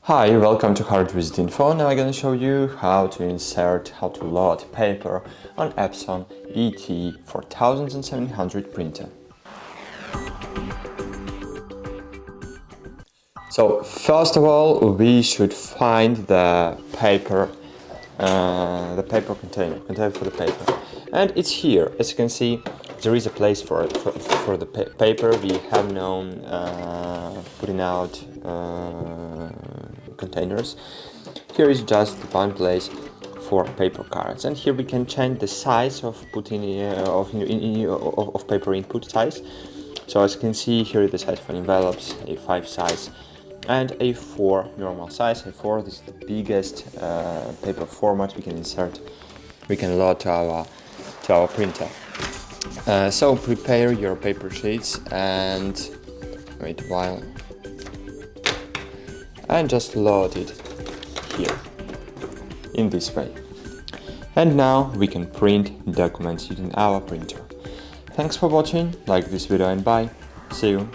Hi, welcome to HardReset.Info. Now I'm going to show you how to load paper on EPSON ET-4700 printer. So first of all, we should find the paper container for the paper, and it's here. As you can see, there is a place for it for the paper. We have known putting out containers. Here is just one place for paper cards, and here we can change the size of of paper input size. So as you can see, here is the size for envelopes, A5 size and A4 normal size. A4, this is the biggest paper format we can insert, we can load to our printer. So prepare your paper sheets and wait a while and just load it here in this way. And now we can print documents using our printer. Thanks for watching, like this video and bye, see you.